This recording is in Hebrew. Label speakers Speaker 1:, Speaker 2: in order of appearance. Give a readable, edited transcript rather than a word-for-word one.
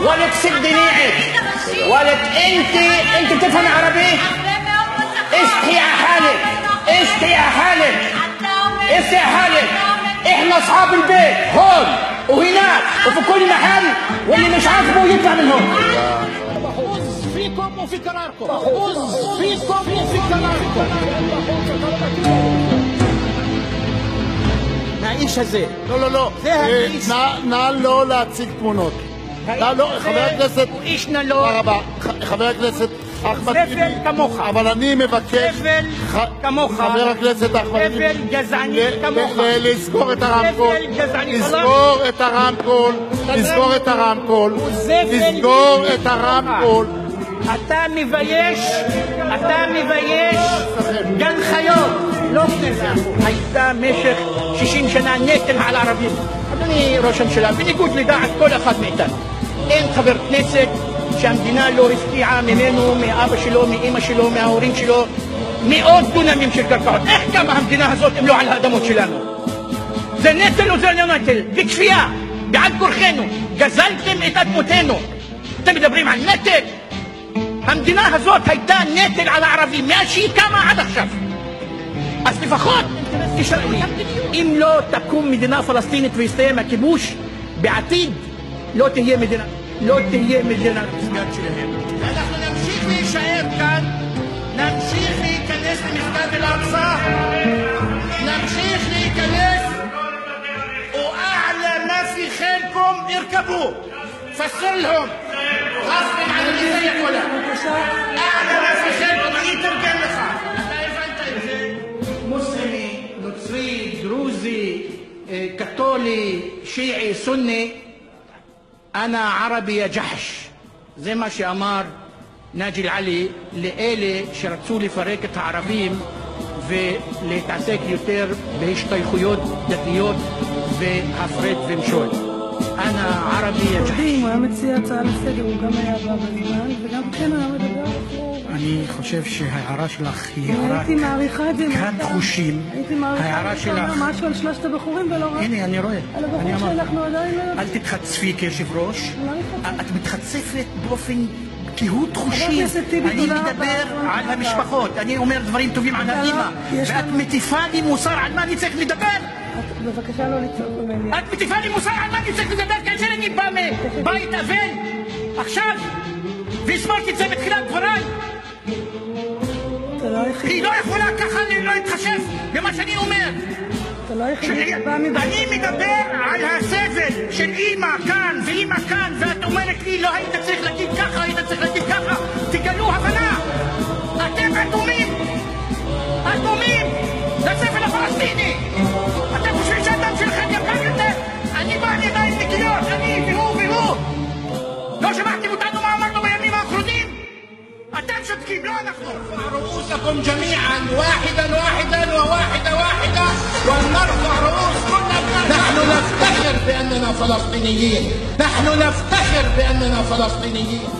Speaker 1: ولك سد نيعك ولك انت بتفهم عربي؟ اصحي يا حالك، اصحي يا حالك، اصحي يا حالك. احنا اصحاب البيت هون وهناك وفي كل محل، واللي مش عاجبه يطلع من هون.
Speaker 2: بحوز فيكم وفي قراركم، بحوز فيكم وفي قراركم. נעיש הזה.
Speaker 3: לא. נא לא להציג תמונות. חבר הכנסת,
Speaker 1: איש נלו.
Speaker 3: תודה רבה. חבר הכנסת אחמד טיבי.
Speaker 1: זבל כמוך.
Speaker 3: אבל אני מבקש.
Speaker 1: זבל כמוך.
Speaker 3: חבר הכנסת אחמד טיבי.
Speaker 1: זבל גזעני כמוך.
Speaker 3: לסגור את הרמקול.
Speaker 1: זבל גזעני.
Speaker 3: לסגור את הרמקול. לסגור את הרמקול. לסגור את הרמקול.
Speaker 1: אתה מבייש גן חיות. לא כנסת. הייתה משך 60 שנה נטל על הערבים. אדוני ראש הממשלה, בניגוד לדעת כל אחד מאיתנו, אין חבר כנסת שהמדינה לא הפקיעה ממנו, מאבא שלו, מאמא שלו, מההורים שלו, מאות דונמים של קרקעות. איך קמה המדינה הזאת אם לא על האדמות שלנו? זה נטל או זה לא נטל? בכפייה, בעד כורחנו, גזלתם את אדמותינו. אתם מדברים על נטל? המדינה הזאת הייתה נטל על הערבים מאז שהיא קמה עד עכשיו. אז לפחות תשאלו לי, אם לא תקום מדינה פלסטינית ויסתיים הכיבוש, בעתיד לא תהיה מדינה למסגד שלהם. אנחנו נמשיך להישאר כאן, נמשיך להיכנס למסגד אל-אקצא, נמשיך להיכנס, ואעלى ما في خيلكم اركبوا فسر لهم غصب عن الجزية ولا أعلى ما في خيلكم אני אתרגם לך. אתה הבנת את זה? מוסלמי, נוצרי, דרוזי, קתולי, שיעי, סוני, אנה ערבי יא ג'חש. זה מה שאמר נאג'י אל-עלי לאלה שרצו לפרק את הערבים ולהתעסק יותר בהשתייכויות דתיות והפרד ומשול. אנה ערבי יא ג'חש.
Speaker 4: הוא היה מציע הצעה לסדר, הוא גם היה בא בזמן וגם כן היה מדבר.
Speaker 5: אני חושב שההערה שלך היא הערה
Speaker 4: הייתי מעריכה את זה.
Speaker 5: קהת חושים.
Speaker 4: הייתי מעריכה את זה. אתה אומר משהו על שלושת הבחורים ולא רק.
Speaker 5: הנה, אני רואה.
Speaker 4: על הבחור שאנחנו עדיין לא...
Speaker 5: אל תתחצפי כיושב ראש. את מתחצפת באופן קהות חושים. אני מדבר על המשפחות. אני אומר דברים טובים על האמא. ואת מטיפה לי מוסר על מה אני צריך לדבר.
Speaker 4: בבקשה לא לצעוק ממני.
Speaker 1: את מטיפה לי מוסר על מה אני צריך לדבר כאשר אני בא מבית אבל עכשיו והסברתי את זה בתחילת דבריי. היא לא יכולה ככה לא להתחשב במה שאני אומר. אני מדבר על הסבל של אמא כאן ואמא כאן, ואת אומרת לי לא היית צריך להגיד ככה, היית צריך להגיד ככה. תגלו הבנה. אתם אטומים לסבל הפלסטיני. אתם חושבים שהדם שלכם יקר יותר? אני בא על ידיים נקיות, אני והוא. לא שמעתם אותנו מה אמרנו בימים האחרונים? אתם שותקים, לא אנחנו. رؤوسكم جميعا واحدا وواحدة ونرفع رؤوس كل الناس. نحن نفتخر بأننا فلسطينيين.